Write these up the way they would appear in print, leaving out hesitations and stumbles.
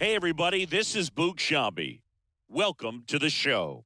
Hey, everybody, this is Boog Shambi. Welcome to the show.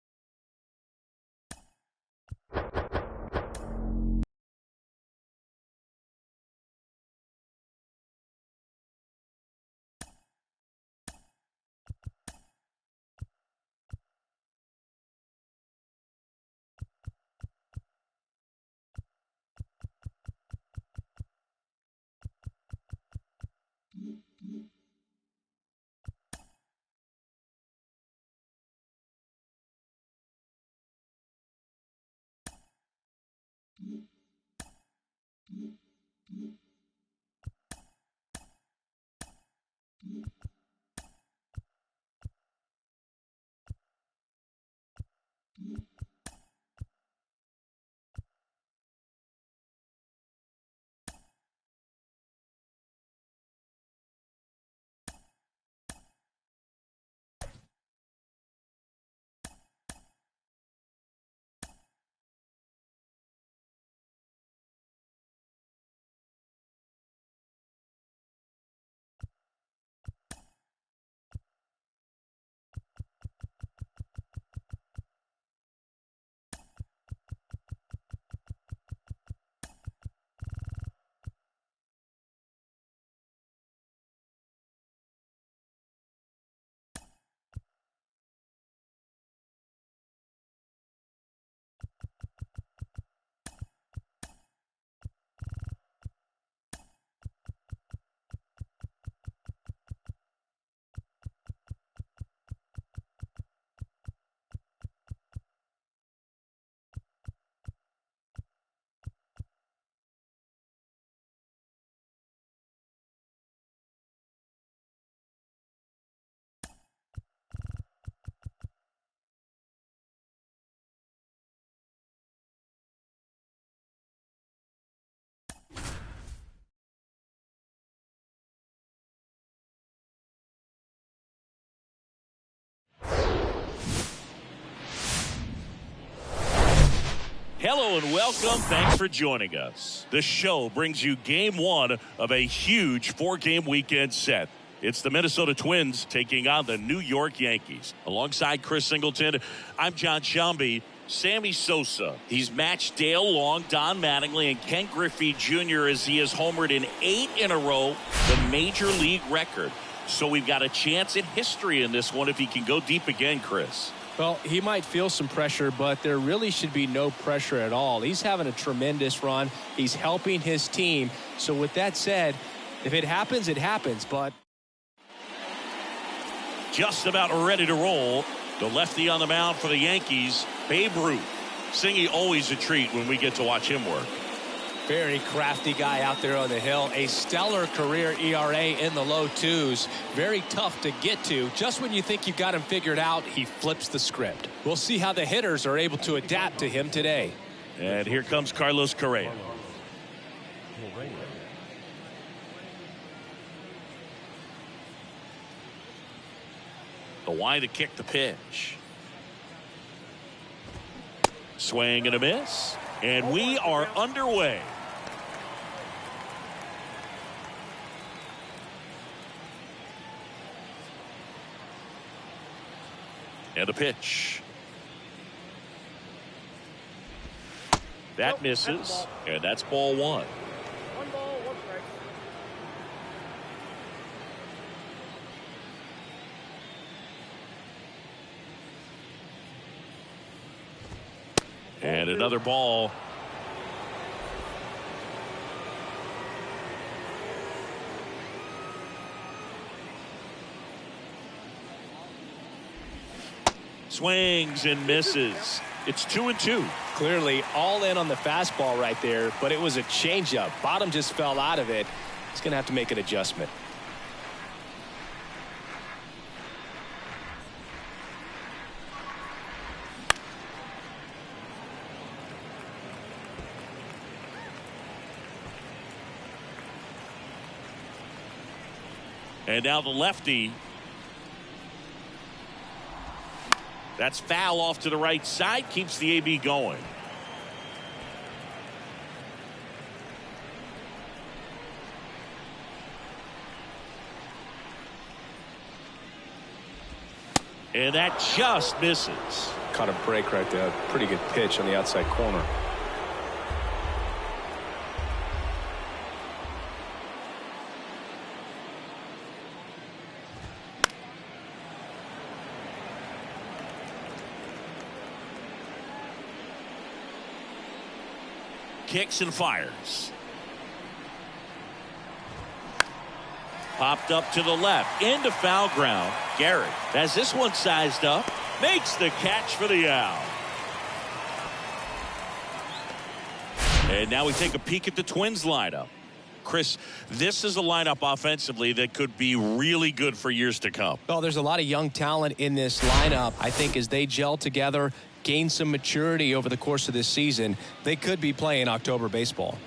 Hello and welcome. Thanks for joining us. The show brings you game one of a huge four-game weekend set. It's the Minnesota Twins taking on the New York Yankees. Alongside Chris Singleton, I'm John Shambi. Sammy Sosa, he's matched Dale Long, Don Mattingly, and Ken Griffey Jr. as he has homered in 8 in a row, the major league record. So we've got a chance at history in this one if he can go deep again, Chris. Well, he might feel some pressure, but there really should be no pressure at all. He's having a tremendous run. He's helping his team. So with that said, if it happens, it happens. But just about ready to roll. The lefty on the mound for the Yankees, Babe Ruth. Singy, always a treat when we get to watch him work. Very crafty guy out there on the hill. A stellar career ERA in the low 2s. Very tough to get to. Just when you think you've got him figured out, he flips the script. We'll see how the hitters are able to adapt to him today. And here comes Carlos Correa. The wide to kick the pitch. Swing and a miss. And we are underway. And a pitch. That misses. And that's ball one. One ball, one strike. And another ball. Swings and misses. It's 2-2. Clearly all in on the fastball right there, but it was a changeup. Bottom just fell out of it. He's going to have to make an adjustment. And now the lefty. That's foul off to the right side. Keeps the AB going. And that just misses. Caught a break right there. Pretty good pitch on the outside corner. Kicks and fires. Popped up to the left, into foul ground. Garrett has this one sized up, makes the catch for the out. And now we take a peek at the Twins lineup. Chris, this is a lineup offensively that could be really good for years to come. Oh, there's a lot of young talent in this lineup. I think as they gel together, gain some maturity over the course of this season, they could be playing October baseball.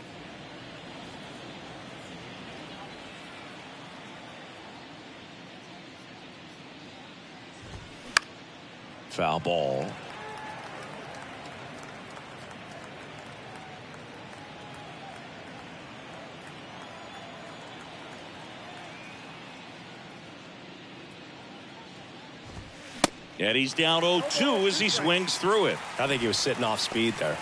Foul ball. And he's down 0-2 as he swings through it. I think he was sitting off speed there.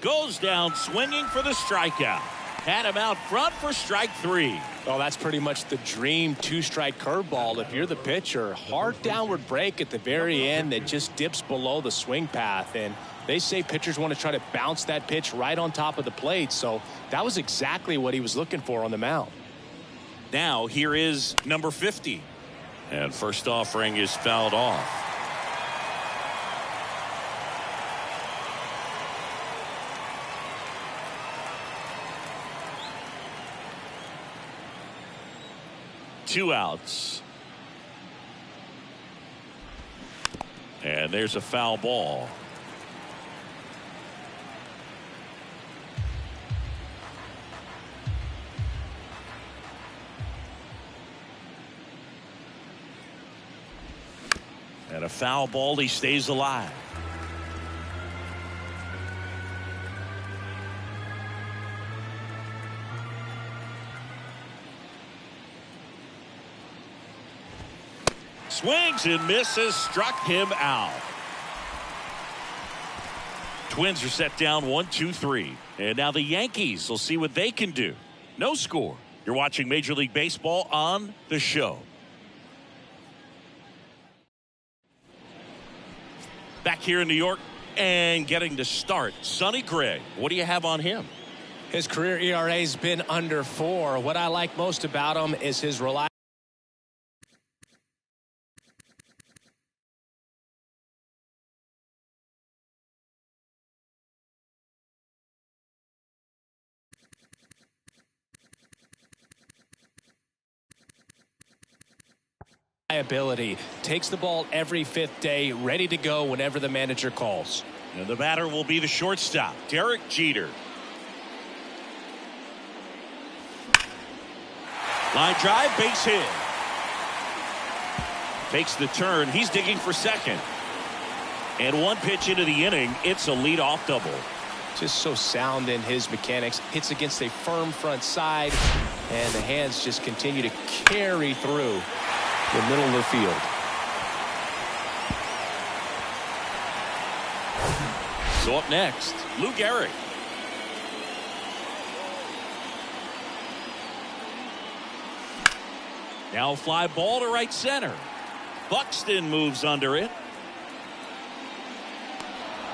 Goes down swinging for the strikeout. Had him out front for strike 3. Oh, that's pretty much the dream two-strike curveball. If you're the pitcher, hard downward break at the very end that just dips below the swing path. And they say pitchers want to try to bounce that pitch right on top of the plate. So that was exactly what he was looking for on the mound. Now here is number 50. And first offering is fouled off. Two outs. And there's a foul ball. And a foul ball, he stays alive. Swings and misses, struck him out. Twins are set down 1-2-3. And now the Yankees will see what they can do. No score. You're watching Major League Baseball on The Show. Back here in New York and getting to start, Sonny Gray. What do you have on him? His career ERA's been under 4. What I like most about him is his reliability. Takes the ball every 5th day, ready to go whenever the manager calls. And the batter will be the shortstop, Derek Jeter. Line drive, base hit. Takes the turn. He's digging for second. And one pitch into the inning, it's a leadoff double. Just so sound in his mechanics. Hits against a firm front side, and the hands just continue to carry through the middle of the field. So up next, Lou Gehrig. Now fly ball to right center. Buxton moves under it.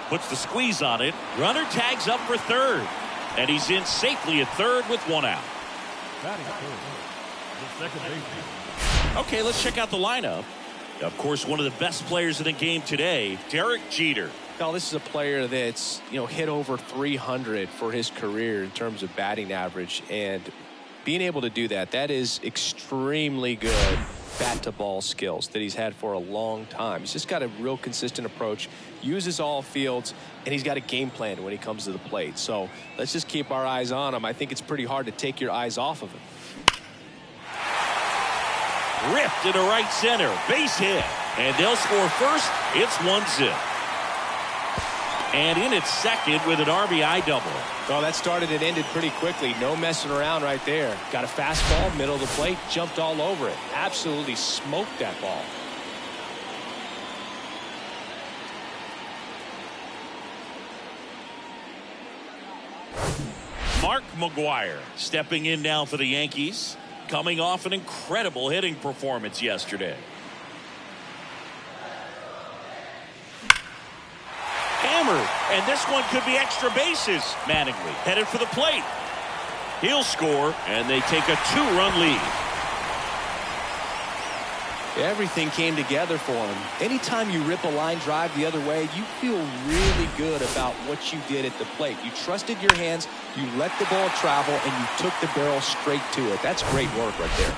Puts the squeeze on it. Runner tags up for third. And he's in safely at third with one out. Okay, let's check out the lineup. Of course, one of the best players in the game today, Derek Jeter. Now, this is a player that's, hit over 300 for his career in terms of batting average. And being able to do that, that is extremely good bat-to-ball skills that he's had for a long time. He's just got a real consistent approach, uses all fields, and he's got a game plan when he comes to the plate. So let's just keep our eyes on him. I think it's pretty hard to take your eyes off of him. Ripped into right center. Base hit. And they'll score first. It's 1-0. And in its second with an RBI double. Well, that started and ended pretty quickly. No messing around right there. Got a fastball, middle of the plate, jumped all over it. Absolutely smoked that ball. Mark McGwire stepping in now for the Yankees, coming off an incredible hitting performance yesterday. Hammered, and this one could be extra bases. Mattingly headed for the plate. He'll score, and they take a 2-run lead. Everything came together for him. Anytime you rip a line drive the other way, you feel really good about what you did at the plate. You trusted your hands, you let the ball travel, and you took the barrel straight to it. That's great work right there.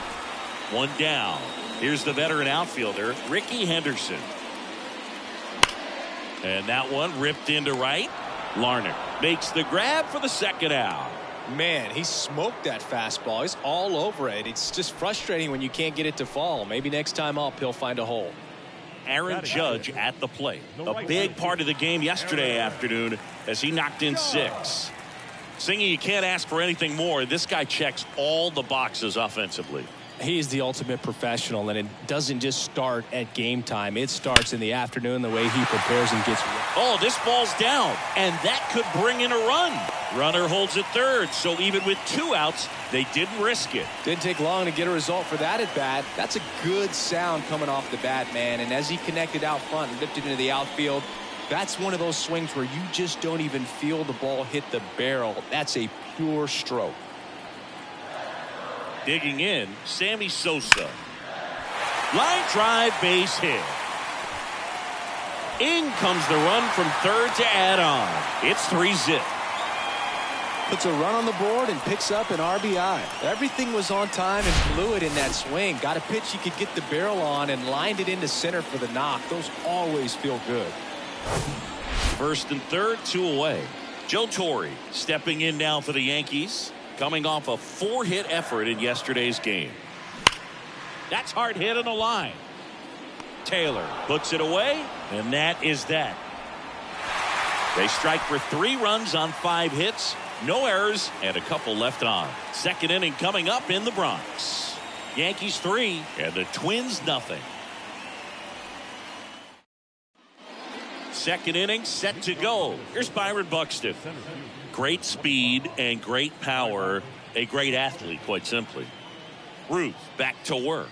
One down. Here's the veteran outfielder, Ricky Henderson. And that one ripped into right. Larnach makes the grab for the second out. Man, he smoked that fastball. He's all over it. It's just frustrating when you can't get it to fall. Maybe next time up he'll find a hole. Aaron Judge at the plate. A big part of the game yesterday afternoon as he knocked in 6. Singy, you can't ask for anything more. This guy checks all the boxes offensively. He is the ultimate professional, and it doesn't just start at game time. It starts in the afternoon, the way he prepares and gets ready. Oh, this ball's down, and that could bring in a run. Runner holds at third, so even with 2 outs, they didn't risk it. Didn't take long to get a result for that at bat. That's a good sound coming off the bat, man. And as he connected out front and lifted into the outfield, that's one of those swings where you just don't even feel the ball hit the barrel. That's a pure stroke. Digging in, Sammy Sosa. Line drive, base hit. In comes the run from third to add on. It's 3-0. Puts a run on the board and picks up an RBI. Everything was on time and fluid in that swing. Got a pitch he could get the barrel on and lined it into center for the knock. Those always feel good. First and third, 2 away. Joe Torre stepping in now for the Yankees, coming off a 4-hit effort in yesterday's game. That's hard hit on the line. Taylor puts it away, and that is that. They strike for 3 runs on 5 hits, no errors, and a couple left on. Second inning coming up in the Bronx. Yankees 3 and the Twins nothing. Second inning set to go. Here's Byron Buxton. Great speed and great power. A great athlete, quite simply. Ruth back to work.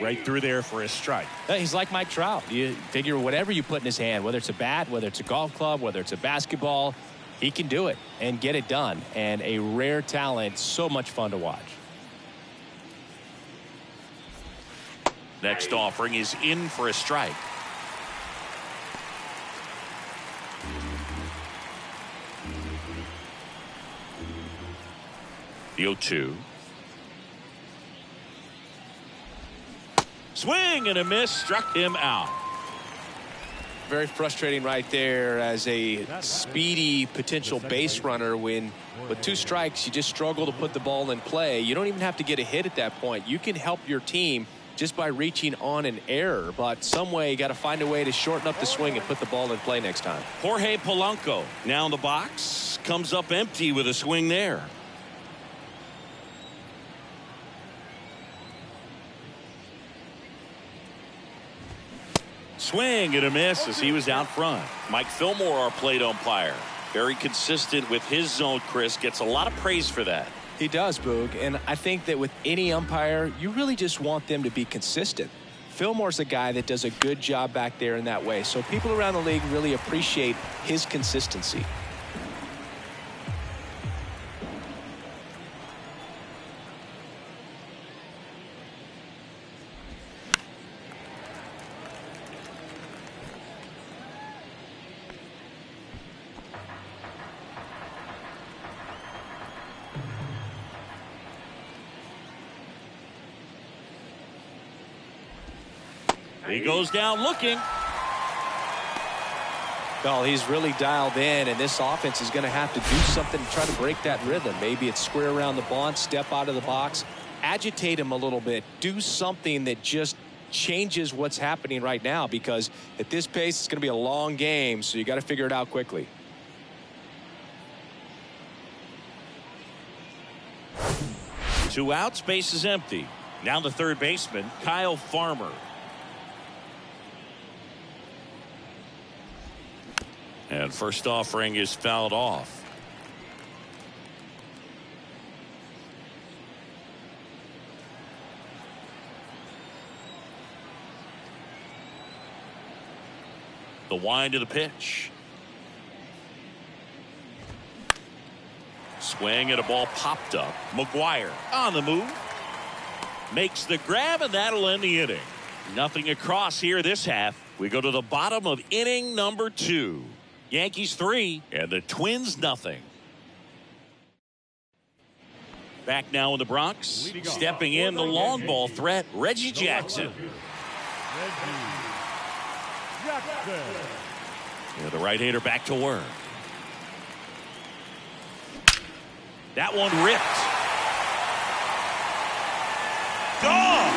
Right through there for a strike. He's like Mike Trout. You figure whatever you put in his hand, whether it's a bat, whether it's a golf club, whether it's a basketball, he can do it and get it done. And a rare talent, so much fun to watch. Next offering is in for a strike. The 0-2. Swing and a miss, struck him out. Very frustrating right there as a speedy potential base runner when with 2 strikes you just struggle to put the ball in play. You don't even have to get a hit at that point. You can help your team just by reaching on an error, but some way you got to find a way to shorten up the swing and put the ball in play next time. Jorge Polanco now in the box, comes up empty with a swing there. Swing and a miss as he was out front. Mike Fillmore, our plate umpire, very consistent with his zone. Chris gets a lot of praise for that. He does, Boog, and I think that with any umpire, you really just want them to be consistent. Fillmore's a guy that does a good job back there in that way, so people around the league really appreciate his consistency. He goes down looking. Well, he's really dialed in, and this offense is going to have to do something to try to break that rhythm. Maybe it's square around the bunt, step out of the box, agitate him a little bit. Do something that just changes what's happening right now, because at this pace it's going to be a long game, so you got to figure it out quickly. Two outs, base is empty. Now the third baseman, Kyle Farmer. And first offering is fouled off. The wind of the pitch. Swing and a ball popped up. McGuire on the move. Makes the grab, and that'll end the inning. Nothing across here this half. We go to the bottom of inning number 2. Yankees 3 and the Twins nothing. Back now in the Bronx. Stepping in the long ball threat, Reggie Jackson. Yeah, the right-hander back to work. That one ripped. Gone.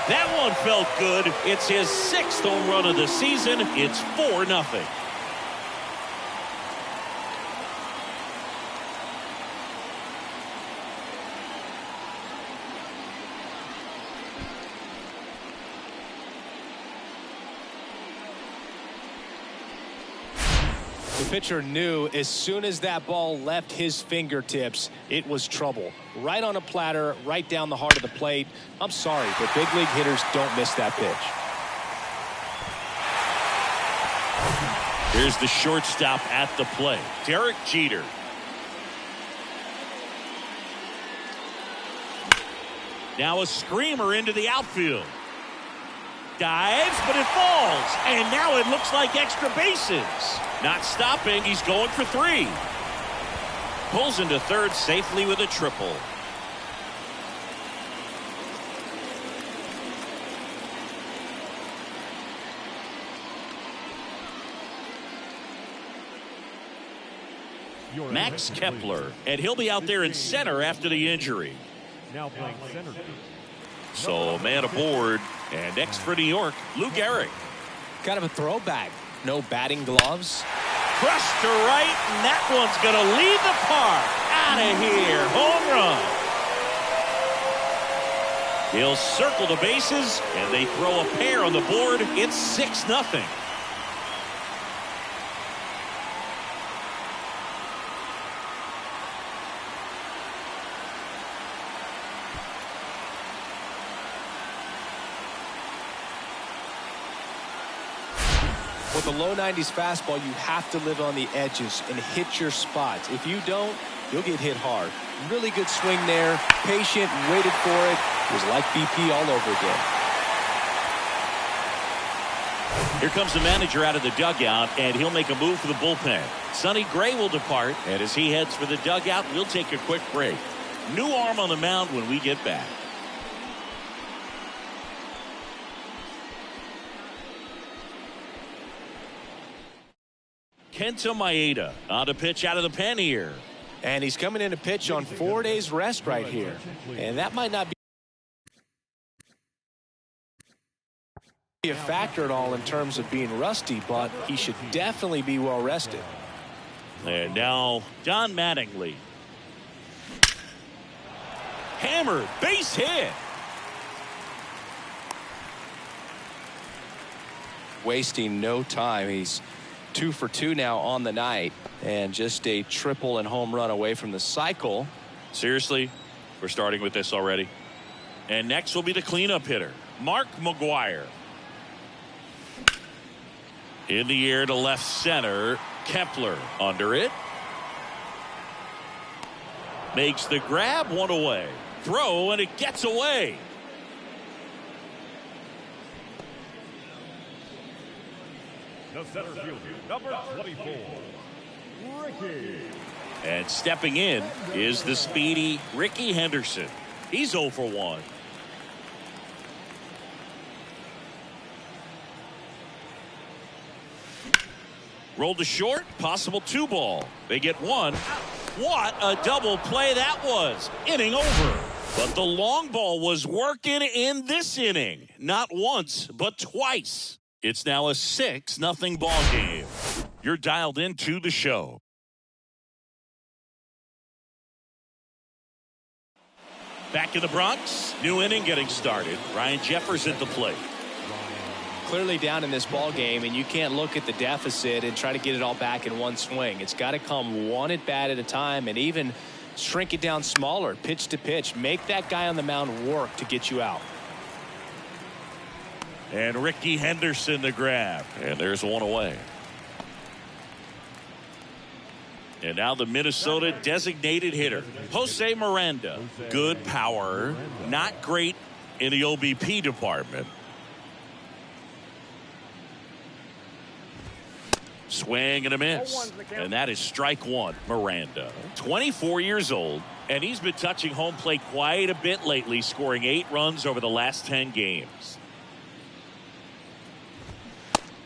That one felt good. It's his 6th home run of the season. It's 4-0. The pitcher knew as soon as that ball left his fingertips, it was trouble. Right on a platter, right down the heart of the plate. I'm sorry, but big league hitters don't miss that pitch. Here's the shortstop at the plate, Derek Jeter. Now a screamer into the outfield. Dives, but it falls. And now it looks like extra bases. Not stopping. He's going for 3. Pulls into third safely with a triple. Max Kepler, and he'll be out there in center after the injury. Now playing center. So a man aboard, and next for New York, Lou Gehrig. Kind of a throwback. No batting gloves. Crushed to right, and that one's going to leave the park. Out of here. Home run. He'll circle the bases, and they throw a pair on the board. It's 6-0. With a low 90s fastball, you have to live on the edges and hit your spots. If you don't, you'll get hit hard. Really good swing there. Patient, waited for it. It was like BP all over again. Here comes the manager out of the dugout, and he'll make a move for the bullpen. Sonny Gray will depart, and as he heads for the dugout, we'll take a quick break. New arm on the mound when we get back. Kenta Maeda on to pitch out of the pen here. And he's coming in to pitch on 4 days rest right here. And that might not be a factor at all in terms of being rusty, but he should definitely be well rested. And now Don Mattingly. Hammered, base hit. Wasting no time. He's 2 for 2 now on the night, and just a triple and home run away from the cycle. Seriously, we're starting with this already. And next will be the cleanup hitter, Mark McGuire. In the air to left center, Kepler under it. Makes the grab, one away. Throw, and it gets away. The center fielder, number 24, Ricky. And stepping in is the speedy Ricky Henderson. He's 0 for 1. Rolled to short, possible 2 ball. They get 1. What a double play that was. Inning over. But the long ball was working in this inning. Not once, but twice. It's now a 6-0 ball game. You're dialed into the show. Back in the Bronx, new inning getting started. Ryan Jeffers at the plate. Clearly down in this ball game, and you can't look at the deficit and try to get it all back in one swing. It's got to come one at bat at a time, and even shrink it down smaller, pitch to pitch. Make that guy on the mound work to get you out. And Ricky Henderson the grab, and there's one away. And now the Minnesota designated hitter, Jose Miranda. Good power, not great in the OBP department. Swing and a miss. And that is strike one. Miranda, 24 years old, and he's been touching home plate quite a bit lately, scoring 8 runs over the last 10 games.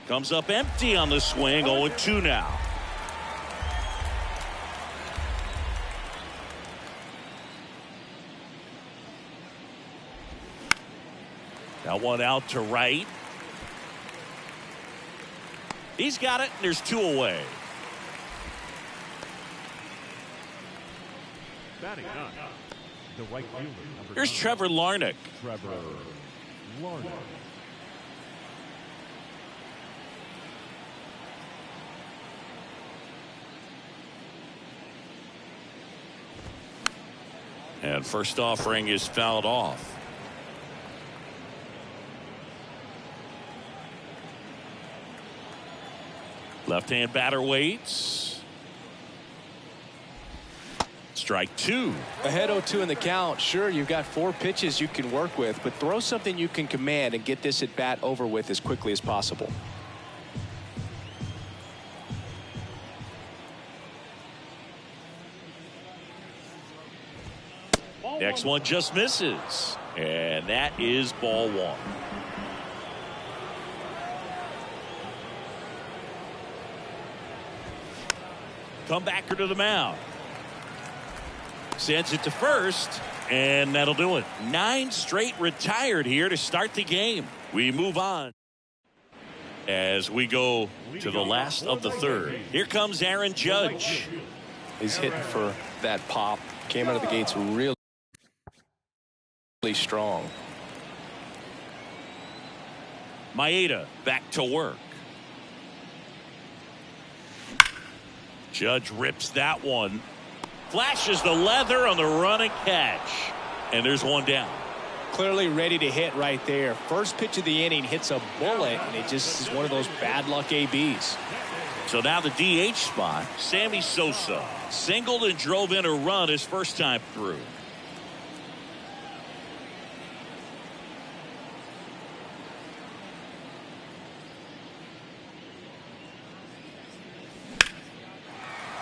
Comes up empty on the swing, 0-2 now. That one out to right. He's got it. There's 2 away. Batting nine, the right fielder. Here's Trevor Larnach. Trevor Larnach. And first offering is fouled off. Left-hand batter waits. Strike 2. Ahead 0-2 in the count. Sure, you've got 4 pitches you can work with, but throw something you can command and get this at bat over with as quickly as possible. Next one just misses. And that is ball 1. Comebacker to the mound. Sends it to first, and that'll do it. 9 straight retired here to start the game. We move on as we go to the last of the third. Here comes Aaron Judge. He's hitting for that pop. Came out of the gates really strong. Maeda back to work. Judge rips that one. Flashes the leather on the run and catch. And there's one down. Clearly ready to hit right there. First pitch of the inning hits a bullet, and it just is one of those bad luck ABs. So now the DH spot, Sammy Sosa. Singled and drove in a run his first time through.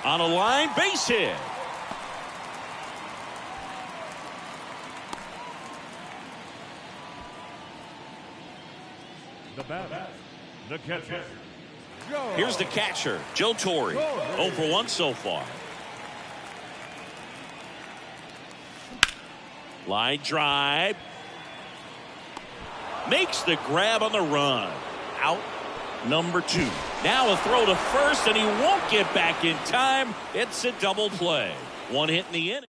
On a line, base hit. The batter, the catcher. Here's the catcher, Joe Torre. 0 for 1 so far. Line drive. Makes the grab on the run. Out number 2. Now a throw to first, and he won't get back in time. It's a double play. 1 hit in the inning.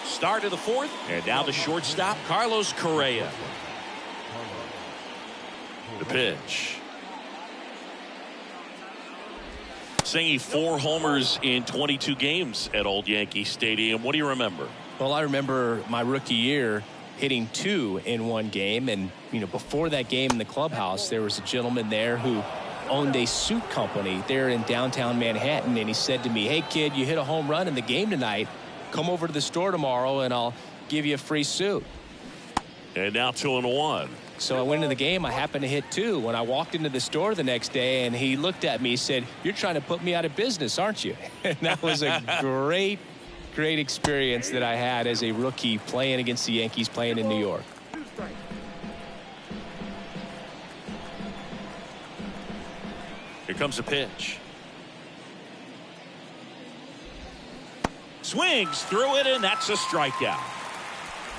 Start of the 4th, and now the shortstop, Carlos Correa. The pitch. Singing 4 homers in 22 games at Old Yankee Stadium. What do you remember? Well, I remember my rookie year hitting 2 in one game, and before that game in the clubhouse, there was a gentleman there who owned a suit company there in downtown Manhattan, and he said to me, "Hey kid, you hit a home run in the game tonight. Come over to the store tomorrow and I'll give you a free suit." And now 2-1. So I went into the game. I happened to hit 2. When I walked into the store the next day, and he looked at me, he said, "You're trying to put me out of business, aren't you?" And that was a great experience that I had as a rookie playing against the Yankees, playing in New York. Here comes a pitch. swings through it, and that's a strikeout.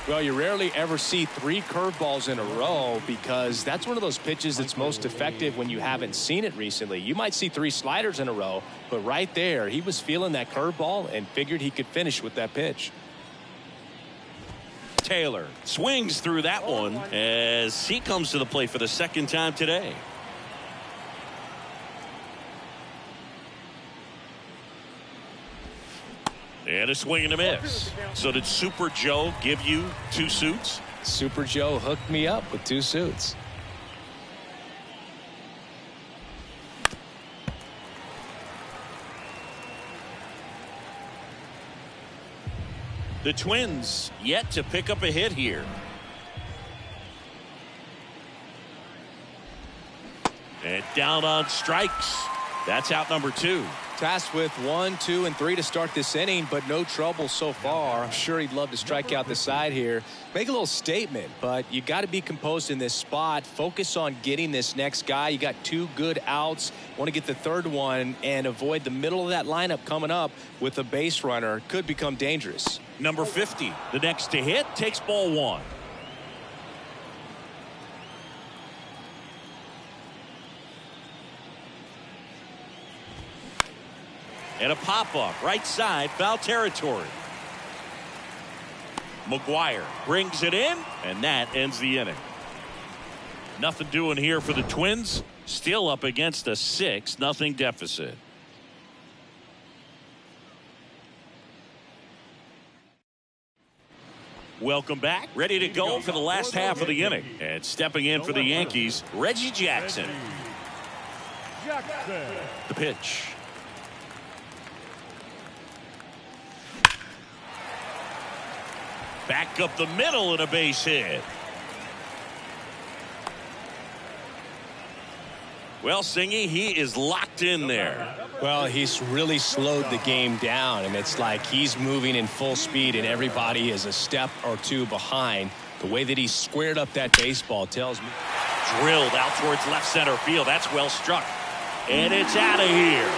Well, you rarely ever see 3 curveballs in a row because that's one of those pitches that's most effective when you haven't seen it recently. You might see 3 sliders in a row, but right there, he was feeling that curveball and figured he could finish with that pitch. Taylor swings through that one as he comes to the plate for the second time today. And a swing and a miss. So did Super Joe give you 2 suits? Super Joe hooked me up with 2 suits. The Twins yet to pick up a hit here. And down on strikes. That's out number 2. Tasked with 1, 2, and 3 to start this inning, but no trouble so far. I'm sure he'd love to strike out the side here. Make a little statement, but you got to be composed in this spot. Focus on getting this next guy. You got 2 good outs. Want to get the 3rd one and avoid the middle of that lineup coming up with a base runner. Could become dangerous. Number 50, the next to hit, takes ball 1. And a pop-up, right side, foul territory. McGuire brings it in, and that ends the inning. Nothing doing here for the Twins. Still up against a 6-0 deficit. Welcome back. Ready to go for the last half of the inning. And stepping in for the Yankees, Reggie Jackson. The pitch. Back up the middle and a base hit. Well, Singy, he is locked in there. Well, he's really slowed the game down, and it's like he's moving in full speed, and everybody is a step or 2 behind. The way that he squared up that baseball tells me. Drilled out towards left center field. That's well struck. And it's out of here.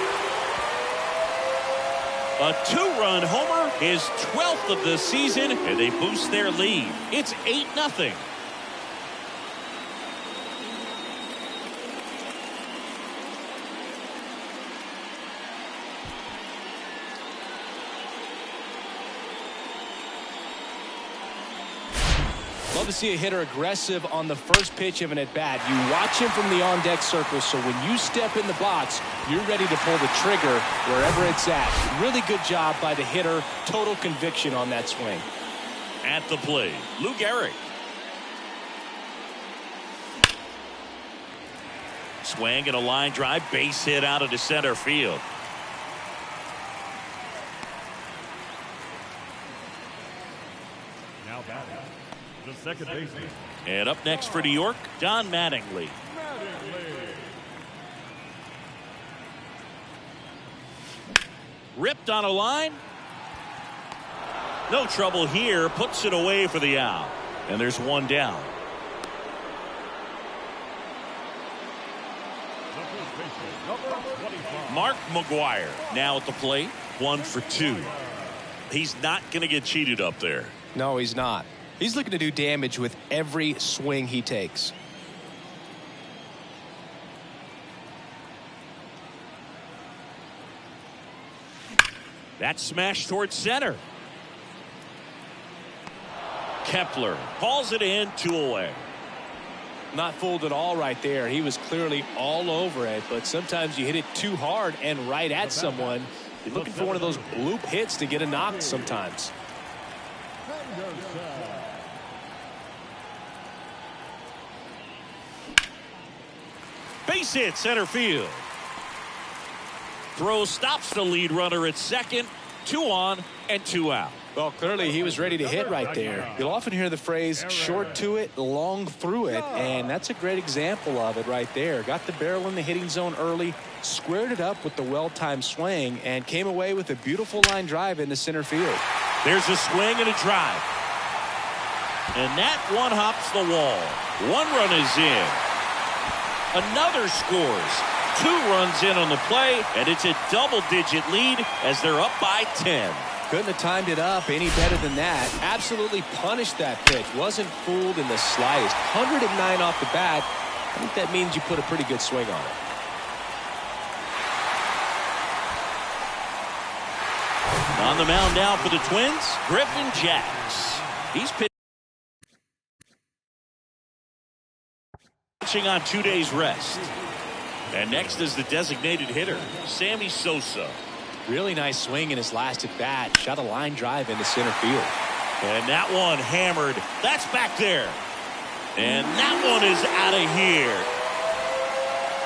A 2-run homer, his 12th of the season, and they boost their lead. It's 8-0. Love to see a hitter aggressive on the first pitch of an at-bat. You watch him from the on-deck circle, so when you step in the box, you're ready to pull the trigger wherever it's at. Really good job by the hitter. Total conviction on that swing. At the plate, Lou Gehrig. Swing and a line drive, base hit out into center field. Now batting, the second baseman. And up next for New York, Don Mattingly. Ripped on a line. No trouble here. Puts it away for the out. And there's 1 down. Mark McGuire now at the plate. 1 for 2. He's not going to get cheated up there. No, he's not. He's looking to do damage with every swing he takes. That smash towards center. Kepler hauls it in, 2 away. Not fooled at all right there. He was clearly all over it, but sometimes you hit it too hard and right at someone. You're looking for one of those bloop hits to get a knock sometimes. Base hit center field. Throw stops the lead runner at second. 2 on and 2 out. Well, clearly he was ready to hit right there. You'll often hear the phrase short to it, long through it, and that's a great example of it right there. Got the barrel in the hitting zone early, squared it up with the well-timed swing, and came away with a beautiful line drive into center field. There's a swing and a drive. And that one hops the wall. 1 run is in. Another scores. 2 runs in on the play, and it's a double-digit lead as they're up by 10. Couldn't have timed it up any better than that. Absolutely punished that pitch. Wasn't fooled in the slightest. 109 off the bat. I think that means you put a pretty good swing on it. On the mound now for the Twins, Griffin Jacks. He's pitching on 2 days rest. And next is the designated hitter, Sammy Sosa. Really nice swing in his last at bat. Shot a line drive into center field. And that one hammered. That's back there. And that one is out of here.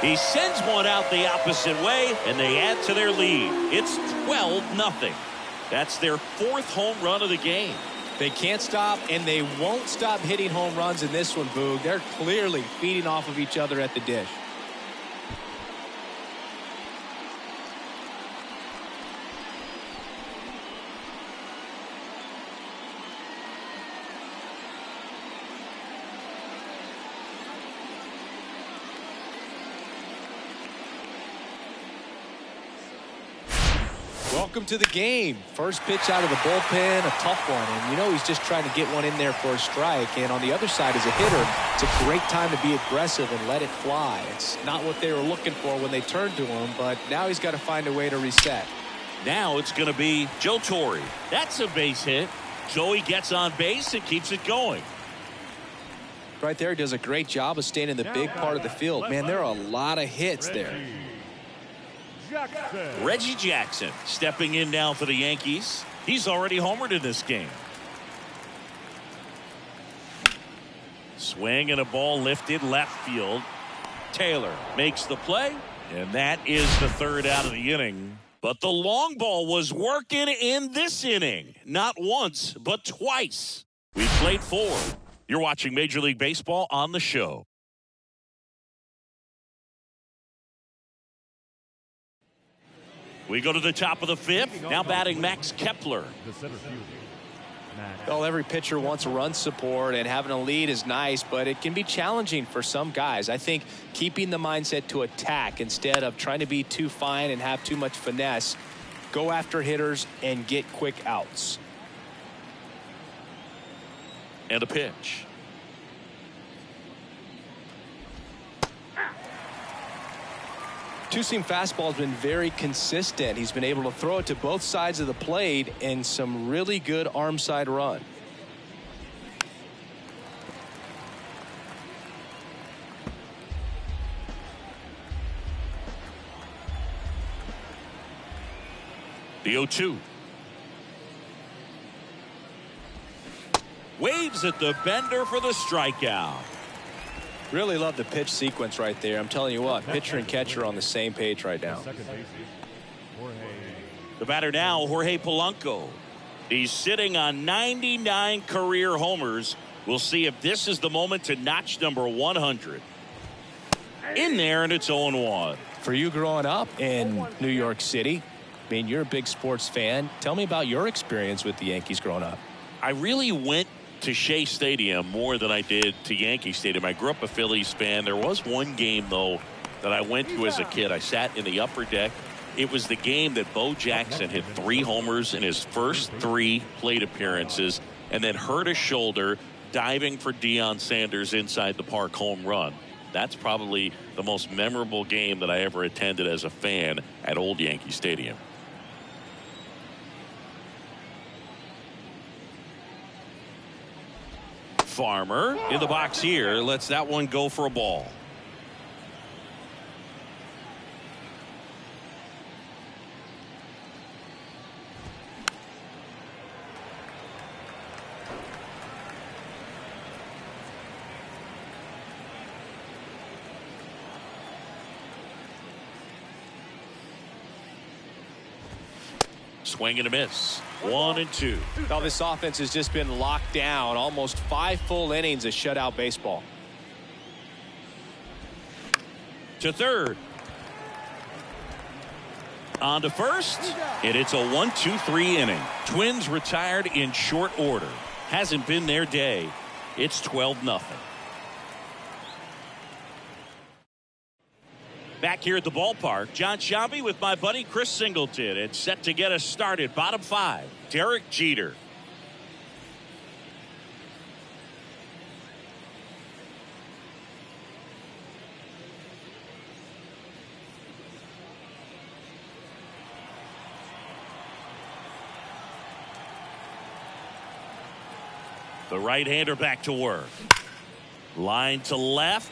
He sends one out the opposite way, and they add to their lead. It's 12-0. That's their 4th home run of the game. They can't stop, and they won't stop hitting home runs in this one, Boog. They're clearly feeding off of each other at the dish. Welcome to the game. First pitch out of the bullpen, a tough one. And you know he's just trying to get one in there for a strike. And on the other side as a hitter, it's a great time to be aggressive and let it fly. It's not what they were looking for when they turned to him, but now he's got to find a way to reset. Now it's going to be Joe Torre. That's a base hit. Joey gets on base and keeps it going. Right there, does a great job of staying in the big part of the field. Man, there are a lot of hits there. Reggie Jackson stepping in now for the Yankees. He's already homered in this game. Swing and a ball lifted left field. Taylor makes the play, and that is the 3rd out of the inning. But the long ball was working in this inning. Not once, but twice. We played 4. You're watching Major League Baseball on the show. We go to the top of the 5th. Now batting Max Kepler. Well, every pitcher wants run support, and having a lead is nice, but it can be challenging for some guys. I think keeping the mindset to attack instead of trying to be too fine and have too much finesse, go after hitters and get quick outs. And a pitch. Two-seam fastball has been very consistent. He's been able to throw it to both sides of the plate and some really good arm side run. The 0-2. Waves at the bender for the strikeout. Really love the pitch sequence right there. I'm telling you what, pitcher and catcher are on the same page right now. The batter now, Jorge Polanco. He's sitting on 99 career homers. We'll see if this is the moment to notch number 100. In there, and it's 0-1. For you growing up in New York City, I mean, you're a big sports fan. Tell me about your experience with the Yankees growing up. I really went to Shea Stadium more than I did to Yankee Stadium. I grew up a Phillies fan. There was one game, though, that I went to as a kid. I sat in the upper deck. It was the game that Bo Jackson hit 3 homers in his first 3 plate appearances and then hurt his shoulder diving for Deion Sanders' inside the park home run. That's probably the most memorable game that I ever attended as a fan at Old Yankee Stadium. Farmer in the box here lets that one go for a ball. Swing and a miss. 1-2. Well, this offense has just been locked down. Almost 5 full innings of shutout baseball. To third. On to first. And it's a 1-2-3 inning. Twins retired in short order. Hasn't been their day. It's 12-0. Back here at the ballpark, John Sciambi with my buddy Chris Singleton. It's set to get us started. Bottom 5, Derek Jeter. The right-hander back to work. Line to left.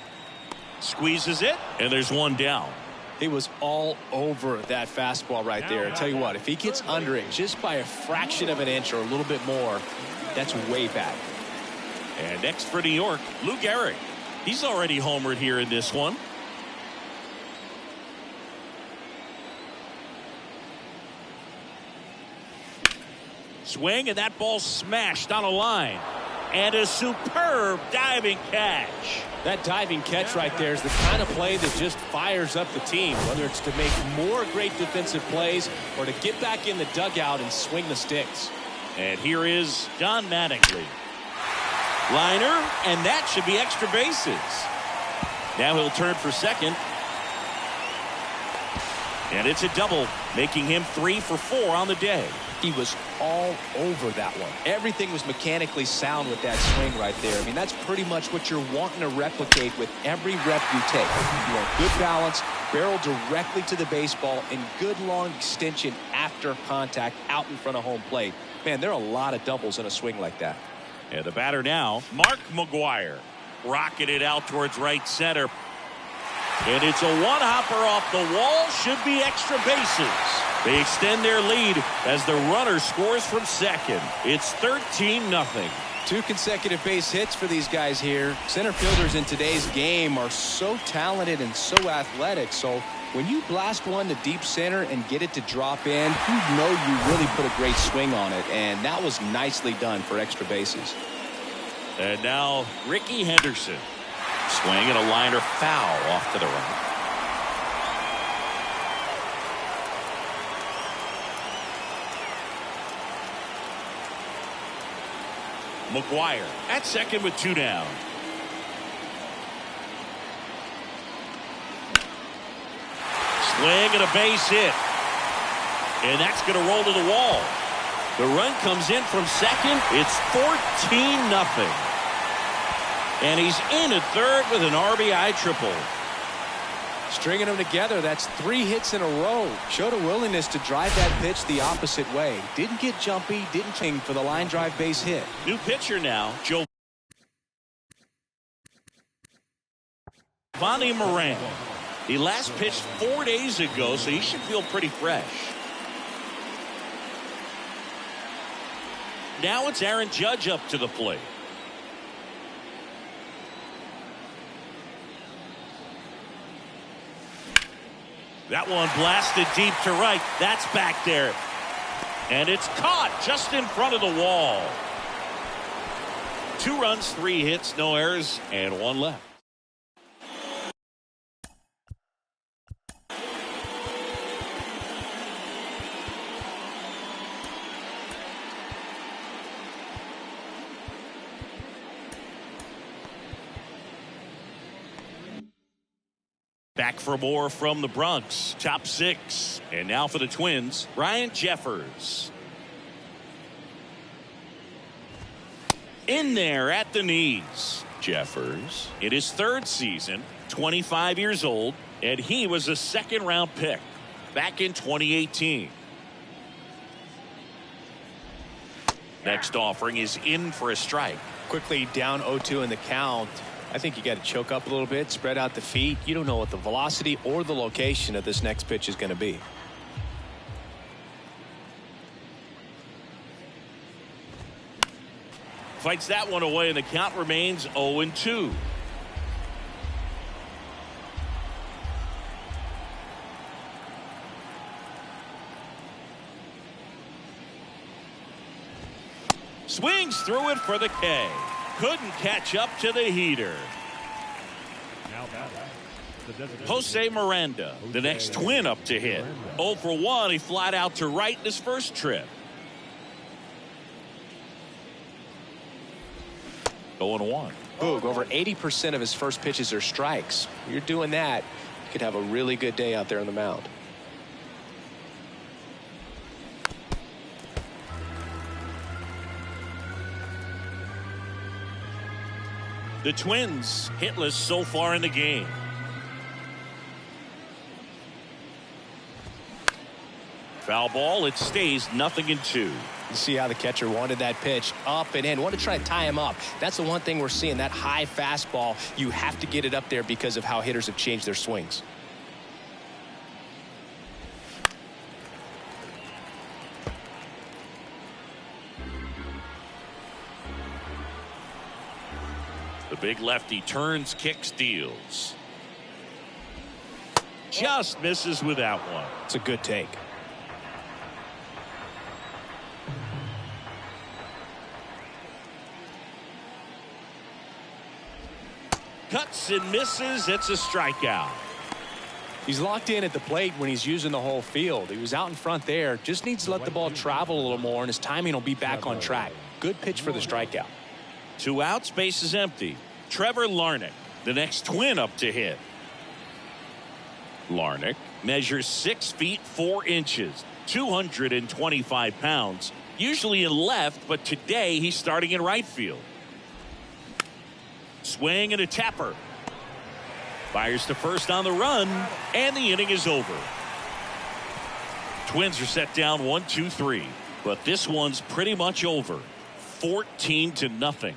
Squeezes it, and there's one down. He was all over that fastball right there. I tell you what, if he gets under it just by a fraction of an inch or a little bit more, that's way back. And next for New York, Lou Gehrig. He's already homered here in this one. Swing, and that ball smashed on a line. And a superb diving catch. That diving catch right there is the kind of play that just fires up the team, whether it's to make more great defensive plays or to get back in the dugout and swing the sticks. And here is Don Mattingly. Liner, and that should be extra bases. Now he'll turn for second. And it's a double, making him 3 for 4 on the day. He was all over that one. Everything was mechanically sound with that swing right there. I mean, that's pretty much what you're wanting to replicate with every rep you take. You want good balance, barrel directly to the baseball, and good long extension after contact out in front of home plate. Man, there are a lot of doubles in a swing like that. And the batter now, Mark McGwire. Rocketed out towards right center. And it's a one-hopper off the wall. Should be extra bases. They extend their lead as the runner scores from second. It's 13-0. 2 consecutive base hits for these guys here. Center fielders in today's game are so talented and so athletic. So when you blast one to deep center and get it to drop in, you know you really put a great swing on it. And that was nicely done for extra bases. And now Ricky Henderson. Swing and a liner foul off to the right. McGwire at second with 2 down. Swing and a base hit. And that's going to roll to the wall. The run comes in from second. It's 14-0. And he's in at third with an RBI triple. Stringing them together, that's 3 hits in a row. Showed a willingness to drive that pitch the opposite way. Didn't get jumpy, didn't swing for the line drive base hit. New pitcher now, Giovanni Moran. He last pitched 4 days ago, so he should feel pretty fresh. Now it's Aaron Judge up to the plate. That one blasted deep to right. That's back there. And it's caught just in front of the wall. 2 runs, 3 hits, no errors, and 1 left. Back for more from the Bronx. Top 6. And now for the Twins, Ryan Jeffers. In there at the knees. Jeffers in his 3rd season, 25 years old, and he was a 2nd-round pick back in 2018. Next offering is in for a strike. Quickly down 0-2 in the count. I think you got to choke up a little bit, spread out the feet. You don't know what the velocity or the location of this next pitch is going to be. Fights that one away, and the count remains 0-2. Swings through it for the K. Couldn't catch up to the heater. Jose Miranda, the next Twin up to hit. 0 for 1. He flied out to right in his first trip. 0-1. Boog, over 80% of his first pitches are strikes. You're doing that, He could have a really good day out there on the mound. The Twins hitless so far in the game. Foul ball. It stays 0-2. You see how the catcher wanted that pitch up and in. Want to try to tie him up. That's the one thing we're seeing. That high fastball, you have to get it up there because of how hitters have changed their swings. The big lefty turns, kicks, deals. Just misses with that one. It's a good take. Cuts and misses. It's a strikeout. He's locked in at the plate when he's using the whole field. He was out in front there. Just needs to let the ball travel a little more, and his timing will be back on track. Good pitch for the strikeout. 2 outs, base is empty. Trevor Larnach, the next Twin up to hit. Larnach measures 6 feet 4 inches, 225 pounds, usually in left, but today he's starting in right field. Swing and a tapper. Fires to first on the run, and the inning is over. Twins are set down 1-2-3, but this one's pretty much over. 14-0.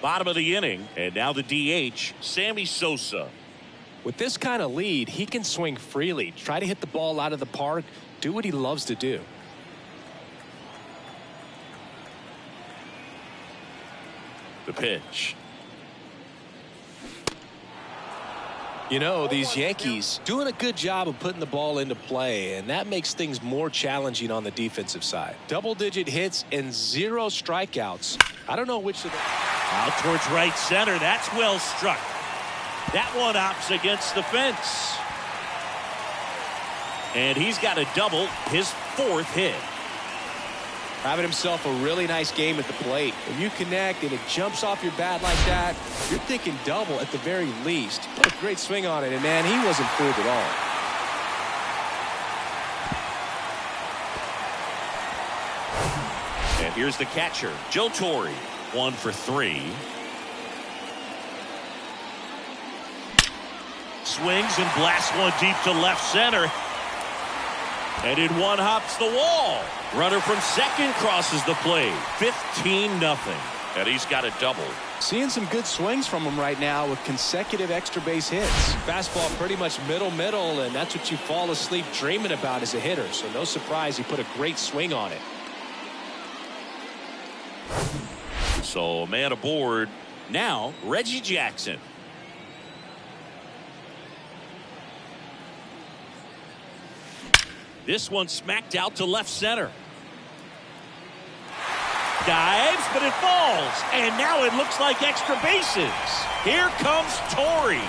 Bottom of the inning, and now the DH, Sammy Sosa. With this kind of lead, he can swing freely, try to hit the ball out of the park, do what he loves to do. The pitch. You know, these Yankees doing a good job of putting the ball into play, and that makes things more challenging on the defensive side. Double-digit hits and 0 strikeouts. I don't know which of the... Out towards right center. That's well struck. That one opts against the fence. And he's got a double, his 4th hit. Having himself a really nice game at the plate. When you connect and it jumps off your bat like that, you're thinking double at the very least. What a great swing on it, and man, he wasn't fooled at all. And here's the catcher, Joe Torre, 1 for 3. Swings and blasts one deep to left center. And in one hops the wall. Runner from second crosses the plate. 15-0. And he's got a double. Seeing some good swings from him right now with consecutive extra base hits. Fastball pretty much middle, and that's what you fall asleep dreaming about as a hitter. So no surprise he put a great swing on it. So a man aboard. Now Reggie Jackson. This one smacked out to left center. Dives, but it falls. And now it looks like extra bases. Here comes Torre.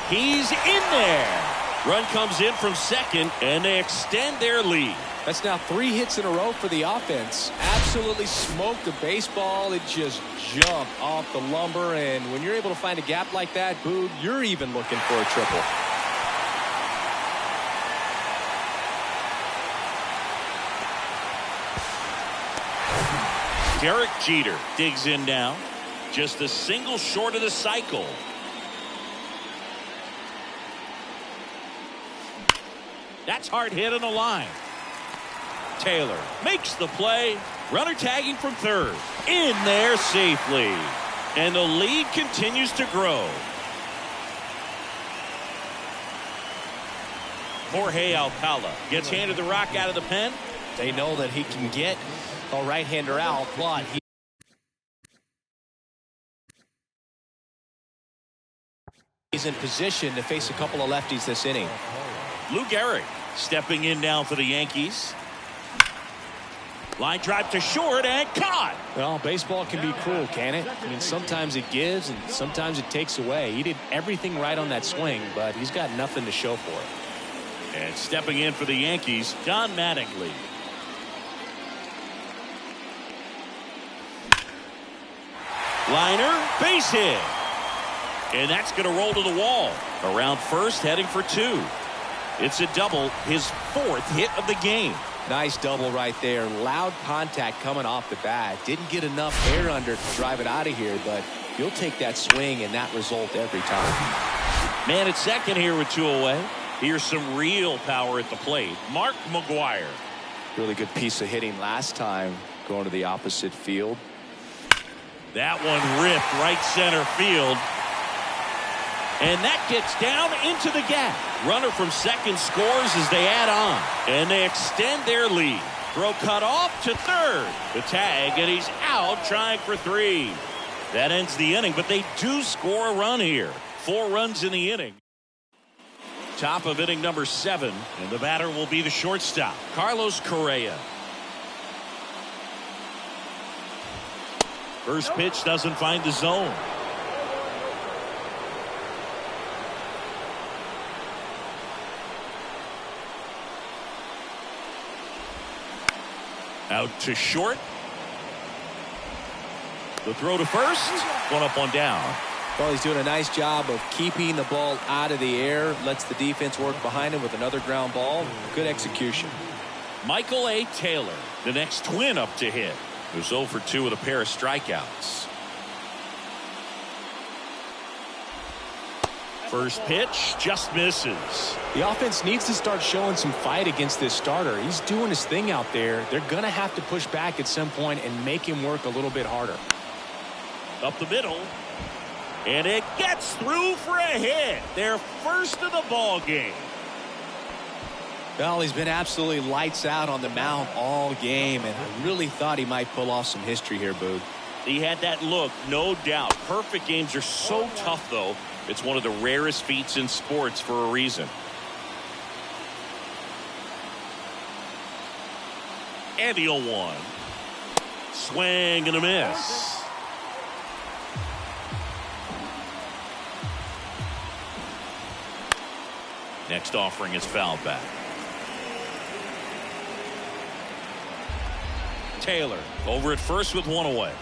He's in there. Run comes in from second, and they extend their lead. That's now 3 hits in a row for the offense. Absolutely smoked the baseball. It just jumped off the lumber. And when you're able to find a gap like that, Boog, you're even looking for a triple. Derek Jeter digs in now. Just a single short of the cycle. That's hard hit on the line. Taylor makes the play. Runner tagging from third. In there safely. And the lead continues to grow. Jorge Alcala gets handed the rock out of the pen. They know that he can get a right-hander out, but he's in position to face a couple of lefties this inning. Lou Gehrig stepping in now for the Yankees. Line drive to short and caught. Well, baseball can be cruel, can it? I mean, sometimes it gives and sometimes it takes away. He did everything right on that swing, but he's got nothing to show for it. And stepping in for the Yankees, Don Mattingly. Liner, base hit. And that's going to roll to the wall. Around first, heading for 2. It's a double, his 4th hit of the game. Nice double right there. Loud contact coming off the bat. Didn't get enough air under to drive it out of here, but you'll take that swing and that result every time. Man at second here with 2 away. Here's some real power at the plate. Mark McGwire. Really good piece of hitting last time going to the opposite field. That one ripped right center field. And that gets down into the gap. Runner from second scores as they add on. And they extend their lead. Throw cut off to third. The tag, and he's out trying for 3. That ends the inning, but they do score a run here. 4 runs in the inning. Top of inning number 7. And the batter will be the shortstop, Carlos Correa. First pitch doesn't find the zone. Out to short. The throw to first. 1 up, 1 down. Well, he's doing a nice job of keeping the ball out of the air. Lets the defense work behind him with another ground ball. Good execution. Michael A. Taylor, the next Twin up to hit. He was 0 for 2 with a pair of strikeouts. First pitch just misses. The offense needs to start showing some fight against this starter. He's doing his thing out there. They're going to have to push back at some point and make him work a little bit harder. Up the middle. And it gets through for a hit. Their first of the ball game. Well, he's been absolutely lights out on the mound all game, and I really thought he might pull off some history here, Boog. He had that look, no doubt. Perfect games are so tough, though. It's one of the rarest feats in sports for a reason. And the 0-1. Swing and a miss. Next offering is fouled back. Taylor over at first with 1 away.